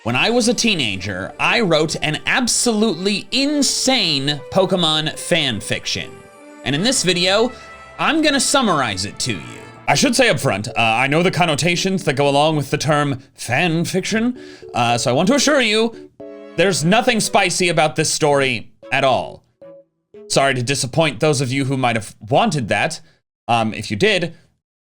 When I was a teenager, I wrote an absolutely insane Pokemon fan fiction. And in this video, I'm gonna summarize it to you. I should say up front, I know the connotations that go along with the term fan fiction, so I want to assure you, there's nothing spicy about this story at all. Sorry to disappoint those of you who might have wanted that. If you did,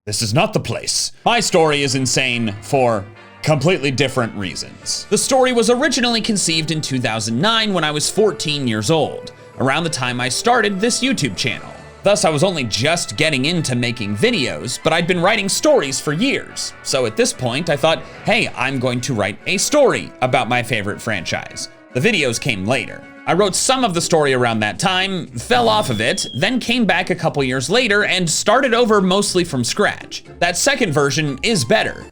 this is not the place. My story is insane for completely different reasons. The story was originally conceived in 2009 when I was 14 years old, around the time I started this YouTube channel. Thus, I was only just getting into making videos, but I'd been writing stories for years. So at this point, I thought, hey, I'm going to write a story about my favorite franchise. The videos came later. I wrote some of the story around that time, fell off of it, then came back a couple years later and started over mostly from scratch. That second version is better,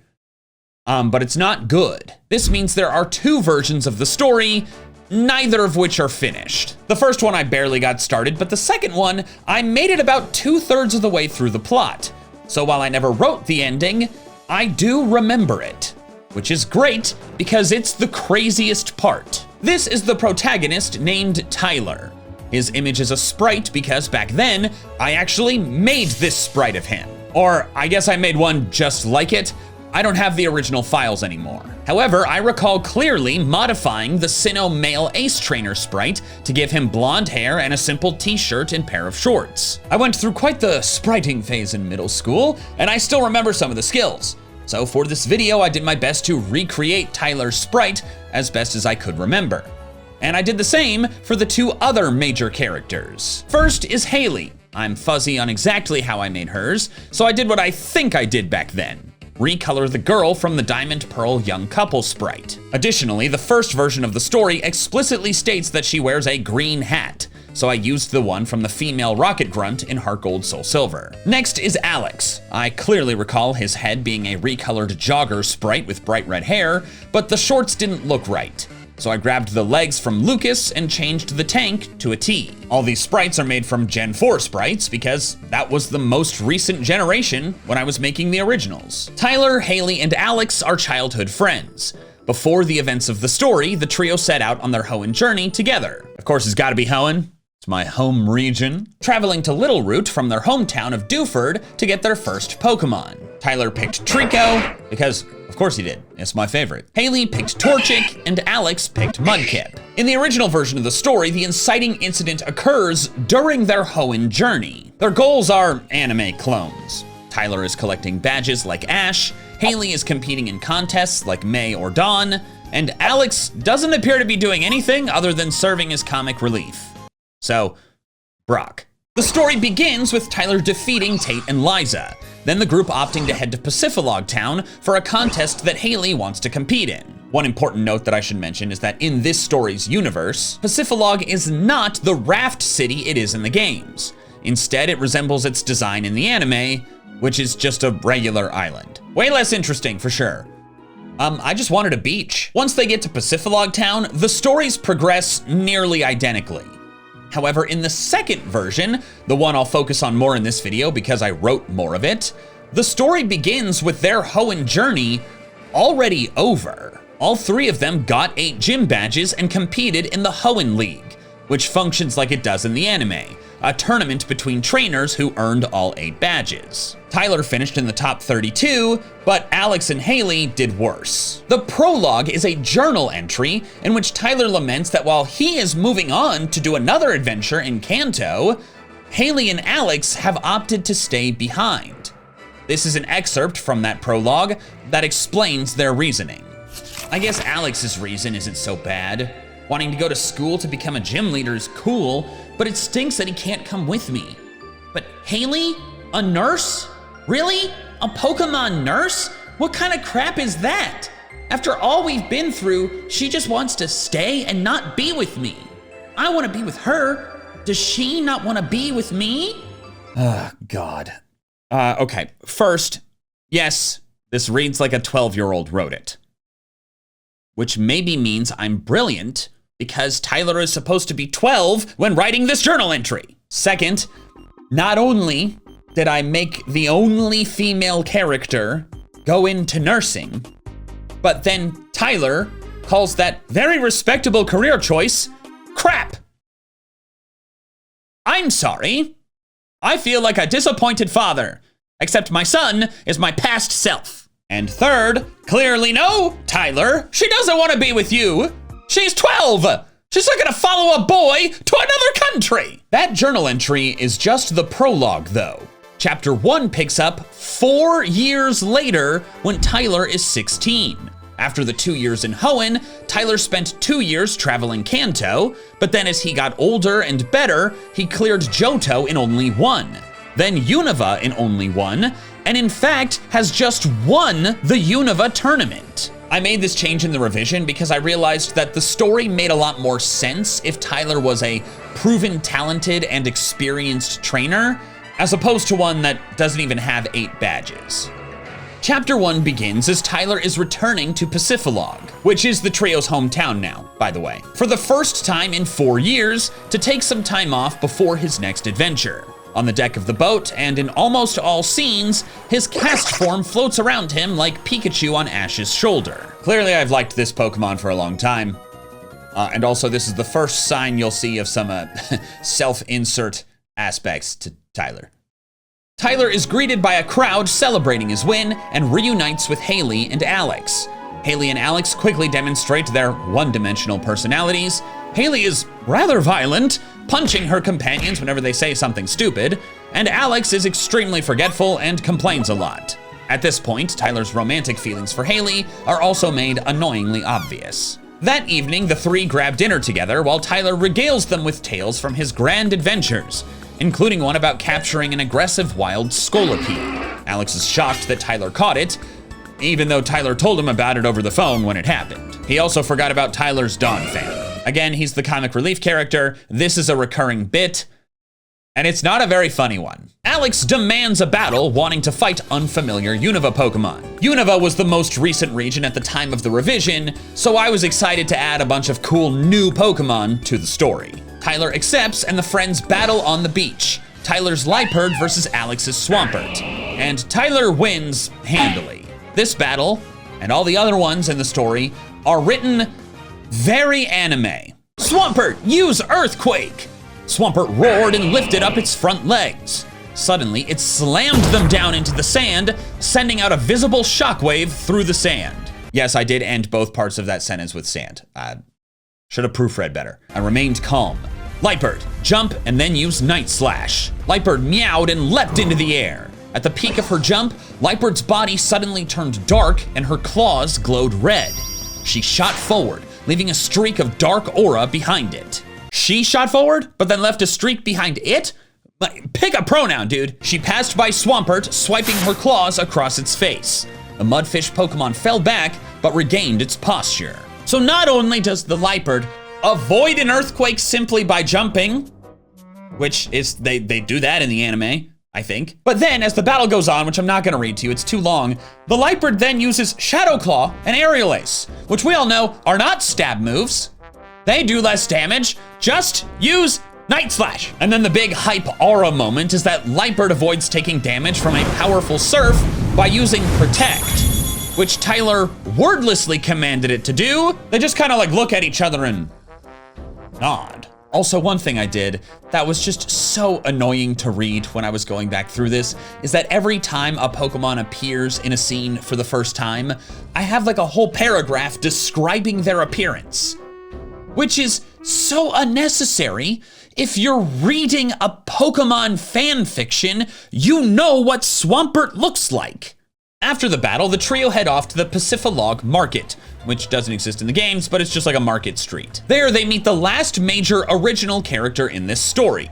but it's not good. This means there are two versions of the story, neither of which are finished. The first one I barely got started, but the second one, I made it about 2/3 of the way through the plot. So while I never wrote the ending, I do remember it, which is great because it's the craziest part. This is the protagonist named Tyler. His image is a sprite because back then, I actually made this sprite of him. Or I guess I made one just like it. I don't have the original files anymore. However, I recall clearly modifying the Sinnoh male ace trainer sprite to give him blonde hair and a simple t-shirt and pair of shorts. I went through quite the spriting phase in middle school, and I still remember some of the skills. So for this video, I did my best to recreate Tyler's sprite as best as I could remember. And I did the same for the two other major characters. First is Haley. I'm fuzzy on exactly how I made hers, so I did what I think I did back then. Recolor the girl from the Diamond Pearl young couple sprite. Additionally, the first version of the story explicitly states that she wears a green hat, so I used the one from the female rocket grunt in Heart Gold Soul Silver. Next is Alex. I clearly recall his head being a recolored jogger sprite with bright red hair, but the shorts didn't look right. So I grabbed the legs from Lucas and changed the tank to a T. All these sprites are made from Gen 4 sprites because that was the most recent generation when I was making the originals. Tyler, Haley, and Alex are childhood friends. Before the events of the story, the trio set out on their Hoenn journey together. Of course, it's gotta be Hoenn. It's my home region. Traveling to Littleroot from their hometown of Dewford to get their first Pokemon. Tyler picked Trico, because of course he did, it's my favorite. Haley picked Torchic, and Alex picked Mudkip. In the original version of the story, the inciting incident occurs during their Hoenn journey. Their goals are anime clones. Tyler is collecting badges like Ash, Haley is competing in contests like May or Dawn, and Alex doesn't appear to be doing anything other than serving as comic relief. So, Brock. The story begins with Tyler defeating Tate and Liza, then the group opting to head to Pacifilog Town for a contest that Haley wants to compete in. One important note that I should mention is that in this story's universe, Pacifilog is not the raft city it is in the games. Instead, it resembles its design in the anime, which is just a regular island. Way less interesting for sure. I just wanted a beach. Once they get to Pacifilog Town, the stories progress nearly identically. However, in the second version, the one I'll focus on more in this video because I wrote more of it, the story begins with their Hoenn journey already over. All three of them got 8 gym badges and competed in the Hoenn League, which functions like it does in the anime, a tournament between trainers who earned all 8 badges. Tyler finished in the top 32, but Alex and Haley did worse. The prologue is a journal entry in which Tyler laments that while he is moving on to do another adventure in Kanto, Haley and Alex have opted to stay behind. This is an excerpt from that prologue that explains their reasoning. I guess Alex's reason isn't so bad. Wanting to go to school to become a gym leader is cool, but it stinks that he can't come with me. But Haley? A nurse? Really? A Pokemon nurse? What kind of crap is that? After all we've been through, she just wants to stay and not be with me. I want to be with her. Does she not want to be with me? Oh, God. Okay, first, yes, this reads like a 12-year-old wrote it. Which maybe means I'm brilliant, because Tyler is supposed to be 12 when writing this journal entry. Second, not only did I make the only female character go into nursing, but then Tyler calls that very respectable career choice crap. I'm sorry. I feel like a disappointed father, except my son is my past self. And third, clearly no, Tyler, she doesn't want to be with you. She's 12. She's not gonna follow a boy to another country. That journal entry is just the prologue though. Chapter 1 picks up 4 years later when Tyler is 16. After the 2 years in Hoenn, Tyler spent 2 years traveling Kanto, but then as he got older and better, he cleared Johto in only 1, then Unova in only 1, and in fact has just won the Unova tournament. I made this change in the revision because I realized that the story made a lot more sense if Tyler was a proven talented and experienced trainer, as opposed to one that doesn't even have 8 badges. Chapter 1 begins as Tyler is returning to Pacifilog, which is the trio's hometown now, by the way, for the first time in 4 years to take some time off before his next adventure. On the deck of the boat and in almost all scenes, his cast form floats around him like Pikachu on Ash's shoulder. Clearly I've liked this Pokemon for a long time. And also this is the first sign you'll see of some self-insert aspects to Tyler. Tyler is greeted by a crowd celebrating his win and reunites with Haley and Alex. Haley and Alex quickly demonstrate their one-dimensional personalities. Haley is rather violent, punching her companions whenever they say something stupid, and Alex is extremely forgetful and complains a lot. At this point, Tyler's romantic feelings for Haley are also made annoyingly obvious. That evening, the three grab dinner together while Tyler regales them with tales from his grand adventures, including one about capturing an aggressive wild Scolipede. Alex is shocked that Tyler caught it, even though Tyler told him about it over the phone when it happened. He also forgot about Tyler's Dawn fan. Again, he's the comic relief character. This is a recurring bit, and it's not a very funny one. Alex demands a battle, wanting to fight unfamiliar Unova Pokemon. Unova was the most recent region at the time of the revision, so I was excited to add a bunch of cool new Pokemon to the story. Tyler accepts, and the friends battle on the beach. Tyler's Liepard versus Alex's Swampert, and Tyler wins handily. This battle, and all the other ones in the story, are written very anime. Swampert, use Earthquake! Swampert roared and lifted up its front legs. Suddenly, it slammed them down into the sand, sending out a visible shockwave through the sand. Yes, I did end both parts of that sentence with sand. Should have proofread better. I remained calm. Liepard, jump and then use Night Slash. Liepard meowed and leapt into the air. At the peak of her jump, Liepard's body suddenly turned dark and her claws glowed red. She shot forward, leaving a streak of dark aura behind it. She shot forward, but then left a streak behind it? Pick a pronoun, dude. She passed by Swampert, swiping her claws across its face. The Mudfish Pokemon fell back, but regained its posture. So not only does the Liepard avoid an earthquake simply by jumping, which is, they do that in the anime, I think. But then as the battle goes on, which I'm not gonna read to you, it's too long, the Liepard then uses Shadow Claw and Aerial Ace, which we all know are not stab moves. They do less damage, just use Night Slash. And then the big hype aura moment is that Liepard avoids taking damage from a powerful Surf by using Protect, which Tyler wordlessly commanded it to do. They just kind of like look at each other and nod. Also, one thing I did that was just so annoying to read when I was going back through this is that every time a Pokemon appears in a scene for the first time, I have like a whole paragraph describing their appearance, which is so unnecessary. If you're reading a Pokemon fan fiction, you know what Swampert looks like. After the battle, the trio head off to the Pacifilog Market, which doesn't exist in the games, but it's just like a market street. There, they meet the last major original character in this story,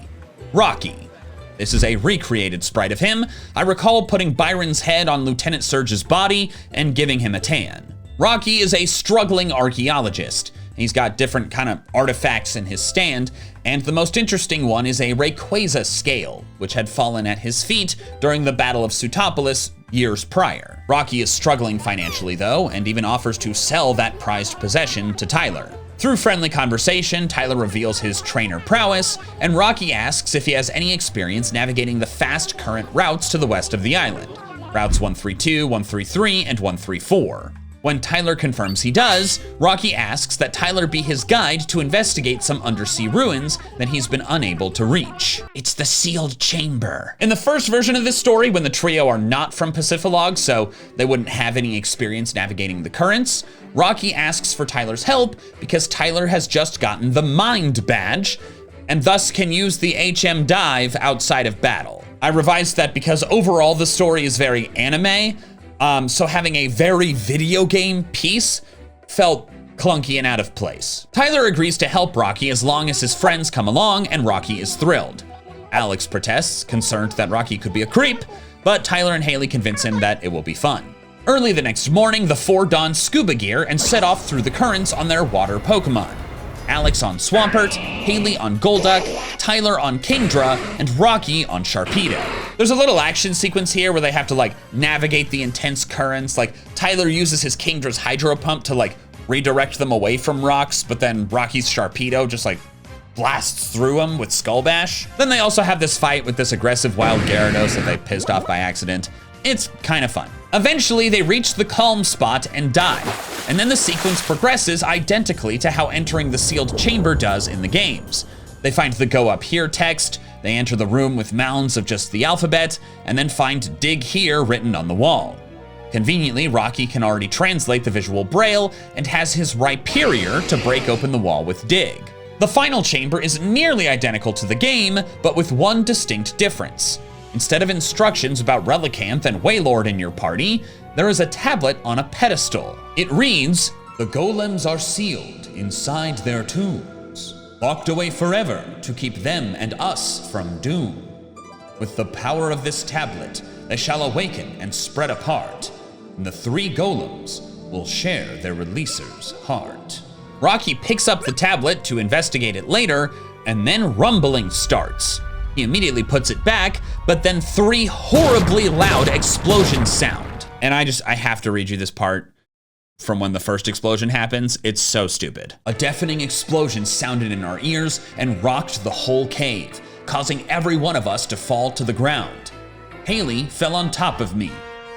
Rocky. This is a recreated sprite of him. I recall putting Byron's head on Lieutenant Surge's body and giving him a tan. Rocky is a struggling archaeologist. He's got different kind of artifacts in his stand, and the most interesting one is a Rayquaza scale, which had fallen at his feet during the Battle of Sutopolis years prior. Rocky is struggling financially though, and even offers to sell that prized possession to Tyler. Through friendly conversation, Tyler reveals his trainer prowess, and Rocky asks if he has any experience navigating the fast current routes to the west of the island. Routes 132, 133, and 134. When Tyler confirms he does, Rocky asks that Tyler be his guide to investigate some undersea ruins that he's been unable to reach. It's the sealed chamber. In the first version of this story, when the trio are not from Pacifilog, so they wouldn't have any experience navigating the currents, Rocky asks for Tyler's help because Tyler has just gotten the Mind Badge and thus can use the HM dive outside of battle. I revised that because overall the story is very anime, so having a very video game piece felt clunky and out of place. Tyler agrees to help Rocky as long as his friends come along, and Rocky is thrilled. Alex protests, concerned that Rocky could be a creep, but Tyler and Haley convince him that it will be fun. Early the next morning, the four don scuba gear and set off through the currents on their water Pokemon. Alex on Swampert, Haley on Golduck, Tyler on Kingdra, and Rocky on Sharpedo. There's a little action sequence here where they have to like navigate the intense currents. Like Tyler uses his Kingdra's hydro pump to like redirect them away from rocks, but then Rocky's Sharpedo just like blasts through him with Skull Bash. Then they also have this fight with this aggressive wild Gyarados that they pissed off by accident. It's kind of fun. Eventually, they reach the calm spot and dive, and then the sequence progresses identically to how entering the sealed chamber does in the games. They find the Go Up Here text, they enter the room with mounds of just the alphabet, and then find Dig Here written on the wall. Conveniently, Rocky can already translate the visual braille and has his Rhyperior to break open the wall with Dig. The final chamber is nearly identical to the game, but with one distinct difference. Instead of instructions about Relicanth and Wailord in your party, there is a tablet on a pedestal. It reads, "The golems are sealed inside their tombs, locked away forever to keep them and us from doom. With the power of this tablet, they shall awaken and spread apart, and the three golems will share their releaser's heart." Rocky picks up the tablet to investigate it later, and then rumbling starts. He immediately puts it back, but then three horribly loud explosions sound. And I have to read you this part from when the first explosion happens. It's so stupid. A deafening explosion sounded in our ears and rocked the whole cave, causing every one of us to fall to the ground. Haley fell on top of me,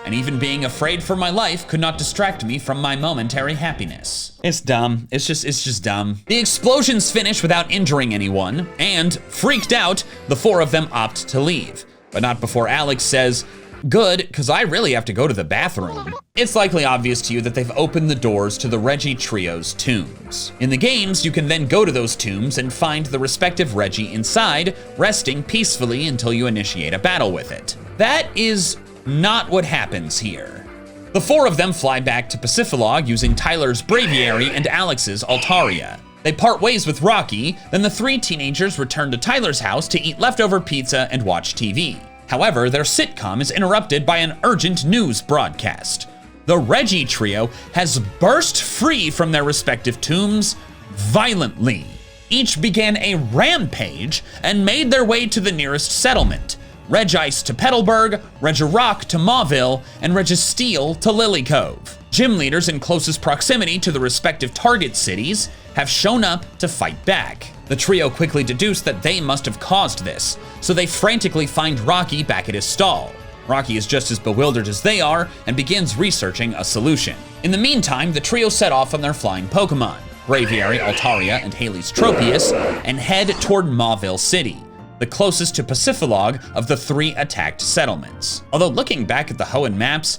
and even being afraid for my life could not distract me from my momentary happiness. It's dumb. It's just dumb. The explosions finish without injuring anyone, and, freaked out, the four of them opt to leave. But not before Alex says, "Good, because I really have to go to the bathroom." It's likely obvious to you that they've opened the doors to the Reggie Trio's tombs. In the games, you can then go to those tombs and find the respective Reggie inside, resting peacefully until you initiate a battle with it. That is not what happens here. The four of them fly back to Pacifilog using Tyler's Braviary and Alex's Altaria. They part ways with Rocky, then the three teenagers return to Tyler's house to eat leftover pizza and watch TV. However, their sitcom is interrupted by an urgent news broadcast. The Reggie trio has burst free from their respective tombs violently. Each began a rampage and made their way to the nearest settlement. Regice to Petalburg, Regirock to Mauville, and Registeel to Lily Cove. Gym leaders in closest proximity to the respective target cities have shown up to fight back. The trio quickly deduce that they must have caused this, so they frantically find Rocky back at his stall. Rocky is just as bewildered as they are and begins researching a solution. In the meantime, the trio set off on their flying Pokemon, Braviary, Altaria, and Haley's Tropius, and head toward Mauville City, the closest to Pacifilog of the three attacked settlements. Although looking back at the Hoenn maps,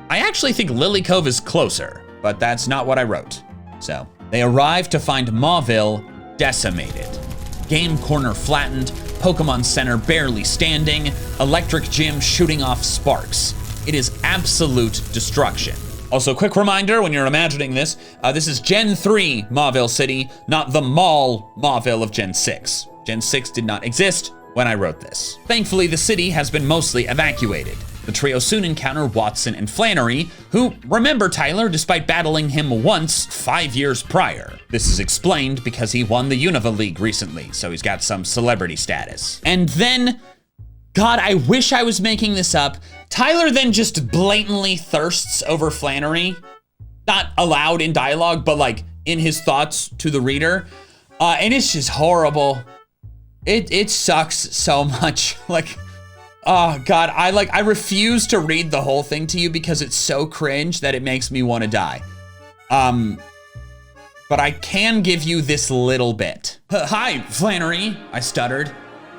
I actually think Lily Cove is closer, but that's not what I wrote. So, they arrive to find Mauville decimated. Game Corner flattened, Pokemon Center barely standing, Electric Gym shooting off sparks. It is absolute destruction. Also, quick reminder, when you're imagining this, this is Gen 3 Mauville City, not the Mall Mauville of Gen 6. Gen 6 did not exist when I wrote this. Thankfully, the city has been mostly evacuated. The trio soon encounter Watson and Flannery, who remember Tyler despite battling him once 5 years prior. This is explained because he won the Unova League recently, so he's got some celebrity status. And then, God, I wish I was making this up, Tyler then just blatantly thirsts over Flannery. Not aloud in dialogue, but like in his thoughts to the reader. And it's just horrible. It sucks so much. Like, Oh God, I refuse to read the whole thing to you because it's so cringe that it makes me want to die. But I can give you this little bit. Hi, Flannery, I stuttered.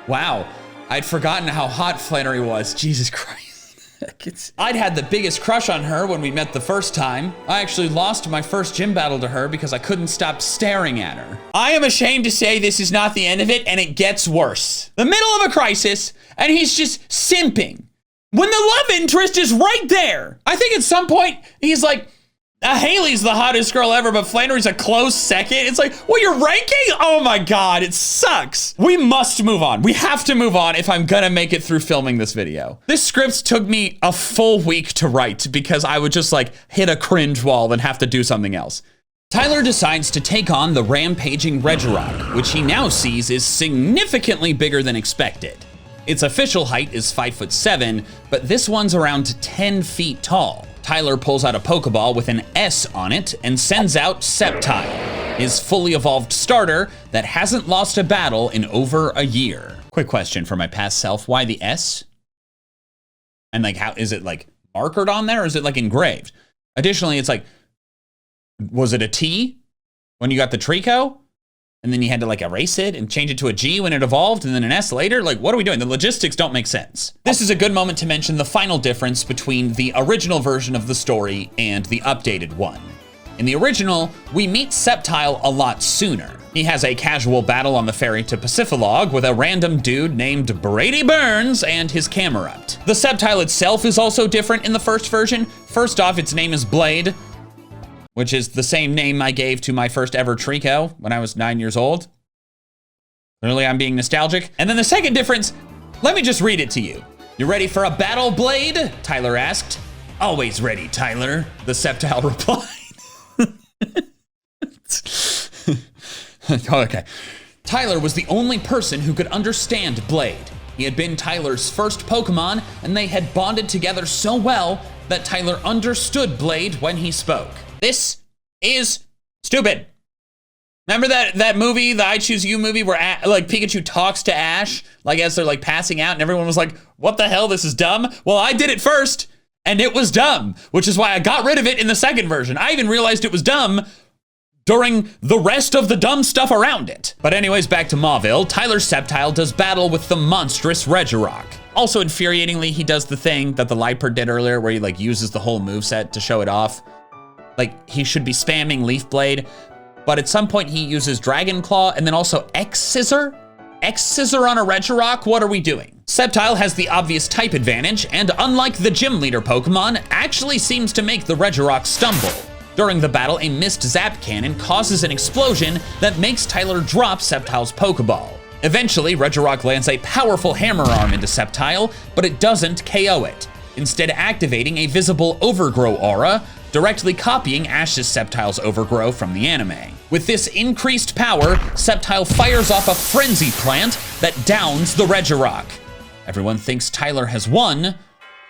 Wow, I'd forgotten how hot Flannery was. Jesus Christ. I'd had the biggest crush on her when we met the first time. I actually lost my first gym battle to her because I couldn't stop staring at her. I am ashamed to say this is not the end of it, and it gets worse. The middle of a crisis, and he's just simping. When the love interest is right there. I think at some point, he's like, Haley's the hottest girl ever, but Flannery's a close second. It's like, well, you're ranking? Oh my God, it sucks. We must move on. We have to move on if I'm gonna make it through filming this video. This script took me a full week to write because I would just like hit a cringe wall and have to do something else. Tyler decides to take on the rampaging Regirock, which he now sees is significantly bigger than expected. Its official height is 5'7", but this one's around 10 feet tall. Tyler pulls out a Pokeball with an S on it and sends out Sceptile, his fully evolved starter that hasn't lost a battle in over a year. Quick question for my past self, why the S? And like, how is it like markered on there or is it like engraved? Additionally, it's like, was it a T when you got the Trico? And then you had to like erase it and change it to a G when it evolved and then an S later? Like, what are we doing? The logistics don't make sense. This is a good moment to mention the final difference between the original version of the story and the updated one. In the original, we meet Sceptile a lot sooner. He has a casual battle on the ferry to Pacifilog with a random dude named Brady Burns and his Camerupt. The Sceptile itself is also different in the first version. First off, its name is Blade, which is the same name I gave to my first ever Trico when I was 9 years old. Clearly I'm being nostalgic. And then the second difference, let me just read it to you. You ready for a battle, Blade? Tyler asked. Always ready, Tyler, the Sceptile replied. Okay. Tyler was the only person who could understand Blade. He had been Tyler's first Pokemon, and they had bonded together so well that Tyler understood Blade when he spoke. This is stupid. Remember that movie, the I Choose You movie, where like Pikachu talks to Ash, like as they're like passing out, and everyone was like, "What the hell? This is dumb." Well, I did it first, and it was dumb, which is why I got rid of it in the second version. I even realized it was dumb during the rest of the dumb stuff around it. But anyways, back to Mauville. Tyler Sceptile does battle with the monstrous Regirock. Also, infuriatingly, he does the thing that the Liepard did earlier, where he like uses the whole moveset to show it off. Like, he should be spamming Leaf Blade, but at some point he uses Dragon Claw and then also X-Scissor? X-Scissor on a Regirock? What are we doing? Sceptile has the obvious type advantage, and unlike the Gym Leader Pokemon, actually seems to make the Regirock stumble. During the battle, a missed Zap Cannon causes an explosion that makes Tyler drop Sceptile's Pokeball. Eventually, Regirock lands a powerful Hammer Arm into Sceptile, but it doesn't KO it, instead activating a visible Overgrow aura, directly copying Ash's Sceptile's Overgrow from the anime. With this increased power, Sceptile fires off a Frenzy Plant that downs the Regirock. Everyone thinks Tyler has won,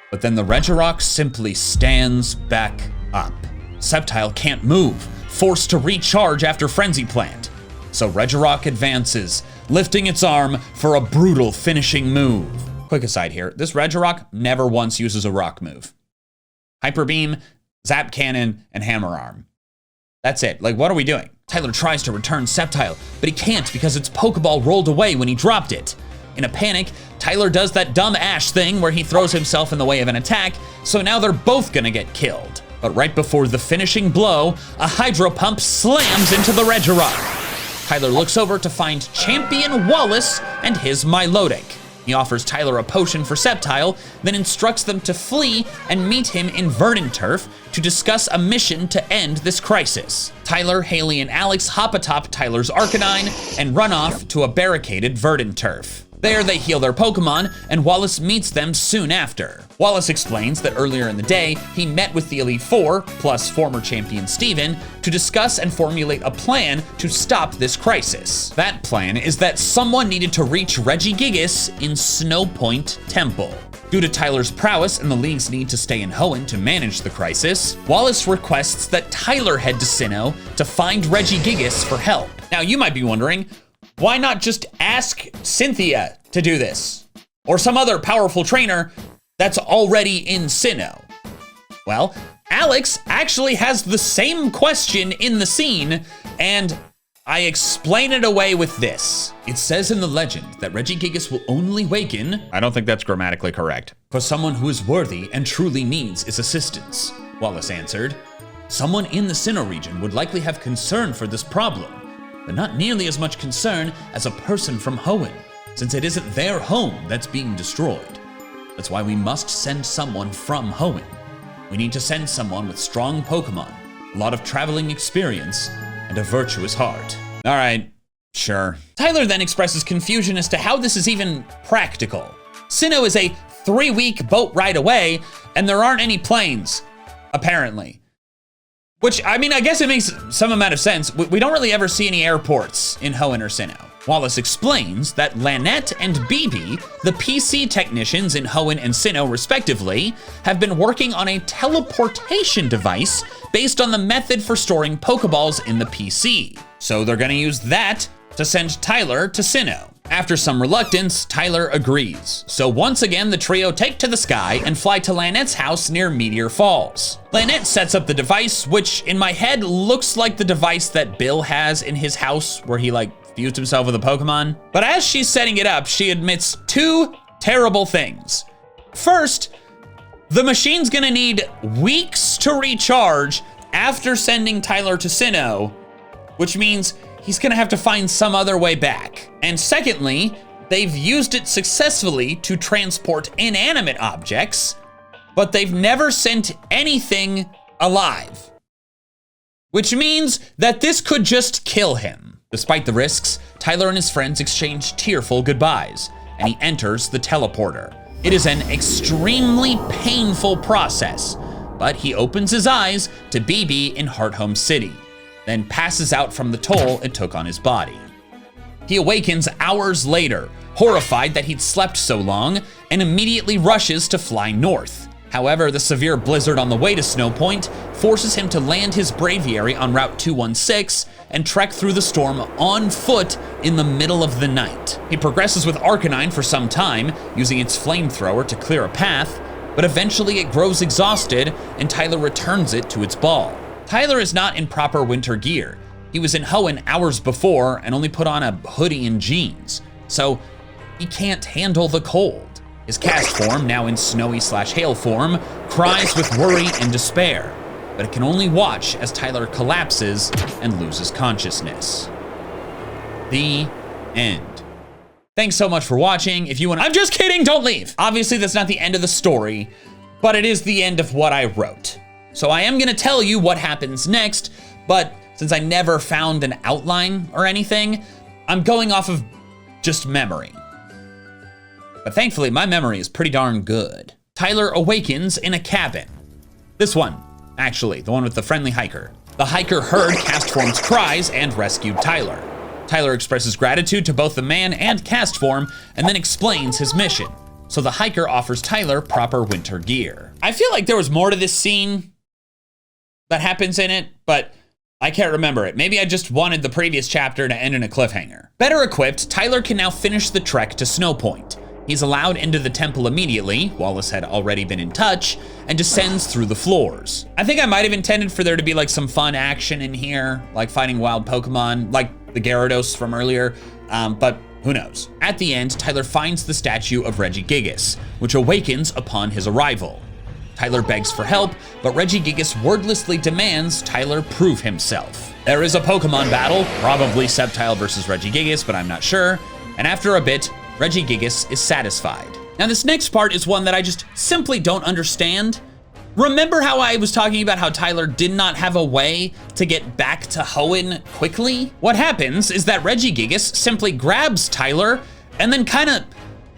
but then the Regirock simply stands back up. Sceptile can't move, forced to recharge after Frenzy Plant. So Regirock advances, lifting its arm for a brutal finishing move. Quick aside here, this Regirock never once uses a rock move. Hyper Beam, Zap Cannon, and Hammer Arm. That's it. Like, what are we doing? Tyler tries to return Sceptile, but he can't because its Pokeball rolled away when he dropped it. In a panic, Tyler does that dumb Ash thing where he throws himself in the way of an attack, so now they're both gonna get killed. But right before the finishing blow, a Hydro Pump slams into the Regirock. Tyler looks over to find Champion Wallace and his Milotic. He offers Tyler a potion for Sceptile, then instructs them to flee and meet him in Verdanturf to discuss a mission to end this crisis. Tyler, Haley, and Alex hop atop Tyler's Arcanine and run off to a barricaded Verdanturf. There, they heal their Pokemon, and Wallace meets them soon after. Wallace explains that earlier in the day, he met with the Elite Four, plus former champion Steven, to discuss and formulate a plan to stop this crisis. That plan is that someone needed to reach Regigigas in Snowpoint Temple. Due to Tyler's prowess and the League's need to stay in Hoenn to manage the crisis, Wallace requests that Tyler head to Sinnoh to find Regigigas for help. Now, you might be wondering, why not just ask Cynthia to do this? or some other powerful trainer that's already in Sinnoh? Well, Alex actually has the same question in the scene, and I explain it away with this. It says in the legend that Regigigas will only waken, I don't think that's grammatically correct, for someone who is worthy and truly needs his assistance. Wallace answered. Someone in the Sinnoh region would likely have concern for this problem, but not nearly as much concern as a person from Hoenn, since it isn't their home that's being destroyed. That's why we must send someone from Hoenn. We need to send someone with strong Pokemon, a lot of traveling experience, and a virtuous heart. All right, sure. Tyler then expresses confusion as to how this is even practical. Sinnoh is a 3-week boat ride away, and there aren't any planes, apparently. Which, I mean, I guess it makes some amount of sense. We don't really ever see any airports in Hoenn or Sinnoh. Wallace explains that Lynette and BB, the PC technicians in Hoenn and Sinnoh respectively, have been working on a teleportation device based on the method for storing Pokeballs in the PC. So they're gonna use that to send Tyler to Sinnoh. After some reluctance, Tyler agrees. So once again, the trio take to the sky and fly to Lynette's house near Meteor Falls. Lynette sets up the device, which in my head looks like the device that Bill has in his house where he fused himself with a Pokemon. But as she's setting it up, she admits 2 terrible things. First, the machine's gonna need weeks to recharge after sending Tyler to Sinnoh, which means he's gonna have to find some other way back. And secondly, they've used it successfully to transport inanimate objects, but they've never sent anything alive. Which means that this could just kill him. Despite the risks, Tyler and his friends exchange tearful goodbyes, and he enters the teleporter. It is an extremely painful process, but he opens his eyes to BB in Hearthome City, then passes out from the toll it took on his body. He awakens hours later, horrified that he'd slept so long, and immediately rushes to fly north. However, the severe blizzard on the way to Snow Point forces him to land his Braviary on Route 216 and trek through the storm on foot in the middle of the night. He progresses with Arcanine for some time, using its flamethrower to clear a path, but eventually it grows exhausted and Tyler returns it to its ball. Tyler is not in proper winter gear. He was in Hoenn hours before and only put on a hoodie and jeans, so he can't handle the cold. His cast form, now in snowy/hail form, cries with worry and despair, but it can only watch as Tyler collapses and loses consciousness. The end. Thanks so much for watching. If you want, I'm just kidding, don't leave. Obviously that's not the end of the story, but it is the end of what I wrote. So I am gonna tell you what happens next, but since I never found an outline or anything, I'm going off of just memory. But thankfully, my memory is pretty darn good. Tyler awakens in a cabin. This one, actually, the one with the friendly hiker. The hiker heard Castform's cries and rescued Tyler. Tyler expresses gratitude to both the man and Castform and then explains his mission. So the hiker offers Tyler proper winter gear. I feel like there was more to this scene that happens in it, but I can't remember it. Maybe I just wanted the previous chapter to end in a cliffhanger. Better equipped, Tyler can now finish the trek to Snow Point. He's allowed into the temple immediately, Wallace had already been in touch, and descends through the floors. I think I might have intended for there to be some fun action in here, like fighting wild Pokemon, like the Gyarados from earlier, but who knows. At the end, Tyler finds the statue of Regigigas, which awakens upon his arrival. Tyler begs for help, but Regigigas wordlessly demands Tyler prove himself. There is a Pokemon battle, probably Sceptile versus Regigigas, but I'm not sure, and after a bit, Regigigas is satisfied. Now this next part is one that I just simply don't understand. Remember how I was talking about how Tyler did not have a way to get back to Hoenn quickly? What happens is that Regigigas simply grabs Tyler and then kind of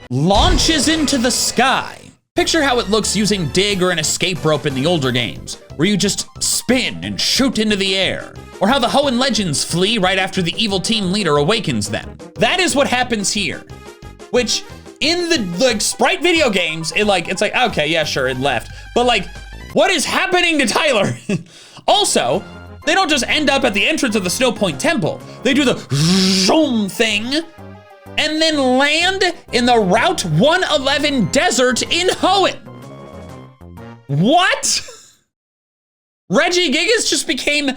launches into the sky. Picture how it looks using Dig or an escape rope in the older games, where you just spin and shoot into the air. Or how the Hoenn Legends flee right after the evil team leader awakens them. That is what happens here. Which, in the Sprite video games, it's like, okay, yeah, sure, it left. But what is happening to Tyler? Also, they don't just end up at the entrance of the Snow Point Temple. They do the zoom thing, and then land in the Route 111 desert in Hoenn. What? Regigigas just became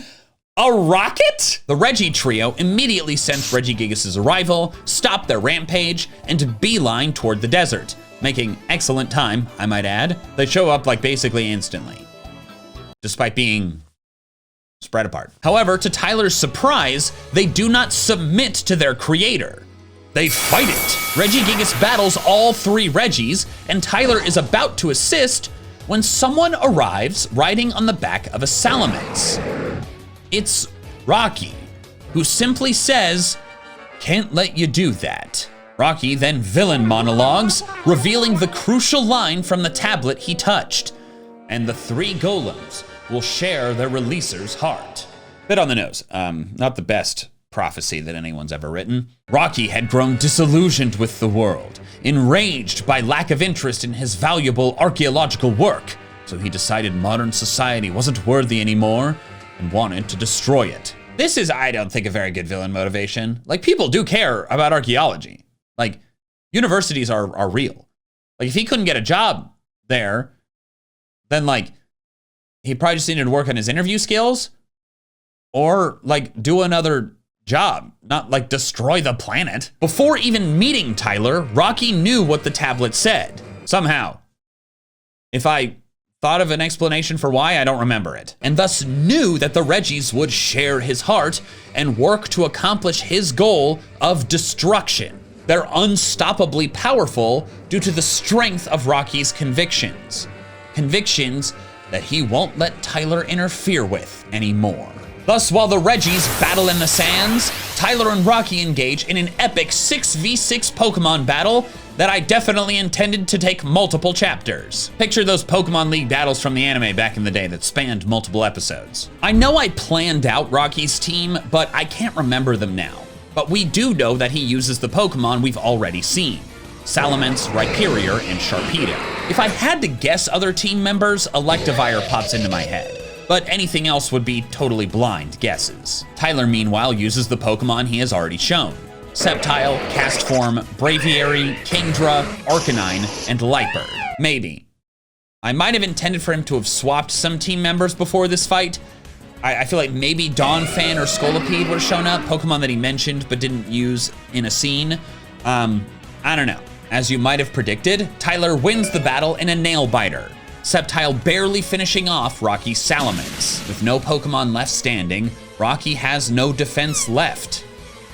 a rocket? The Reggie trio immediately sensed Regigigas' arrival, stopped their rampage, and beeline toward the desert, making excellent time, I might add. They show up like basically instantly, despite being spread apart. However, to Tyler's surprise, they do not submit to their creator. They fight it. Regigigas battles all three Reggies, and Tyler is about to assist when someone arrives riding on the back of a Salamence. It's Rocky, who simply says, "Can't let you do that." Rocky then villain monologues, revealing the crucial line from the tablet he touched. And the three golems will share their releaser's heart. Bit on the nose, not the best prophecy that anyone's ever written. Rocky had grown disillusioned with the world, enraged by lack of interest in his valuable archaeological work, so he decided modern society wasn't worthy anymore and wanted to destroy it. This is, I don't think, a very good villain motivation. Like, people do care about archaeology. Like, universities are real. Like, if he couldn't get a job there, then like, he probably just needed to work on his interview skills or like do another job, not like destroy the planet. Before even meeting Tyler, Rocky knew what the tablet said. Somehow. If I thought of an explanation for why, I don't remember it. And thus knew that the Reggies would share his heart and work to accomplish his goal of destruction. They're unstoppably powerful due to the strength of Rocky's convictions. Convictions that he won't let Tyler interfere with anymore. Thus, while the Reggies battle in the sands, Tyler and Rocky engage in an epic 6v6 Pokemon battle that I definitely intended to take multiple chapters. Picture those Pokemon League battles from the anime back in the day that spanned multiple episodes. I know I planned out Rocky's team, but I can't remember them now. But we do know that he uses the Pokemon we've already seen: Salamence, Rhyperior, and Sharpedo. If I had to guess other team members, Electivire pops into my head, but anything else would be totally blind guesses. Tyler, meanwhile, uses the Pokemon he has already shown: Sceptile, Castform, Braviary, Kingdra, Arcanine, and Lightbird. Maybe. I might have intended for him to have swapped some team members before this fight. I feel like maybe Donphan or Scolipede would have shown up, Pokemon that he mentioned but didn't use in a scene. I don't know. As you might have predicted, Tyler wins the battle in a nail biter, Sceptile barely finishing off Rocky's Salamence. With no Pokemon left standing, Rocky has no defense left.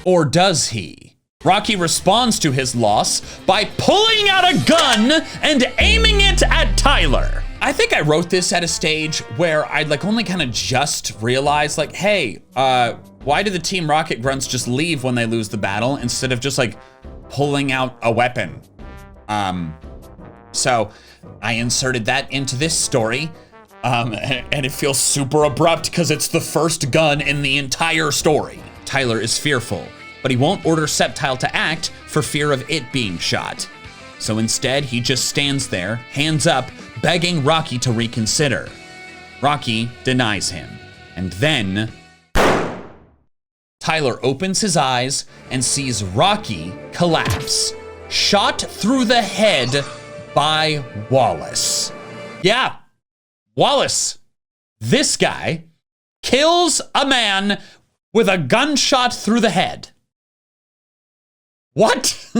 Or does he? Rocky responds to his loss by pulling out a gun and aiming it at Tyler. I think I wrote this at a stage where I'd like only kind of just realized like, hey, why do the Team Rocket grunts just leave when they lose the battle instead of just like pulling out a weapon? So I inserted that into this story, and it feels super abrupt because it's the first gun in the entire story. Tyler is fearful, but he won't order Sceptile to act for fear of it being shot. So instead, he just stands there, hands up, begging Rocky to reconsider. Rocky denies him, and then Tyler opens his eyes and sees Rocky collapse, shot through the head by Wallace. Yeah, Wallace. This guy kills a man with a gunshot through the head. What?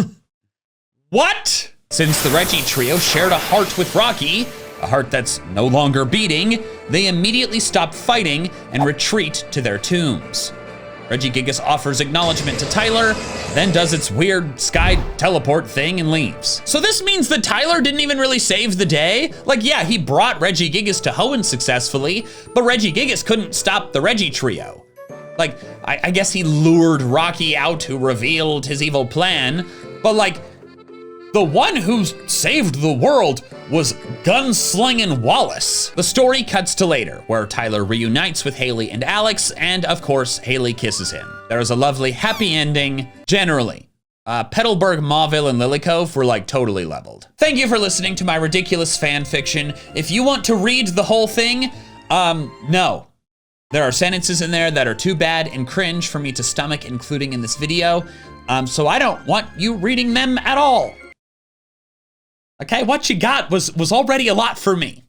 What? Since the Reggie trio shared a heart with Rocky, a heart that's no longer beating, they immediately stop fighting and retreat to their tombs. Regigigas offers acknowledgement to Tyler, then does its weird sky teleport thing and leaves. So this means that Tyler didn't even really save the day? Like, yeah, he brought Regigigas to Hoenn successfully, but Regigigas couldn't stop the Reggie trio. Like, I guess he lured Rocky out, who revealed his evil plan, but like, the one who saved the world was gunslinging Wallace. The story cuts to later, where Tyler reunites with Haley and Alex, and of course, Haley kisses him. There is a lovely happy ending, generally. Petalburg, Mauville, and Lilycove were like totally leveled. Thank you for listening to my ridiculous fan fiction. If you want to read the whole thing, no. There are sentences in there that are too bad and cringe for me to stomach including in this video, so I don't want you reading them at all. Okay, what you got was already a lot for me.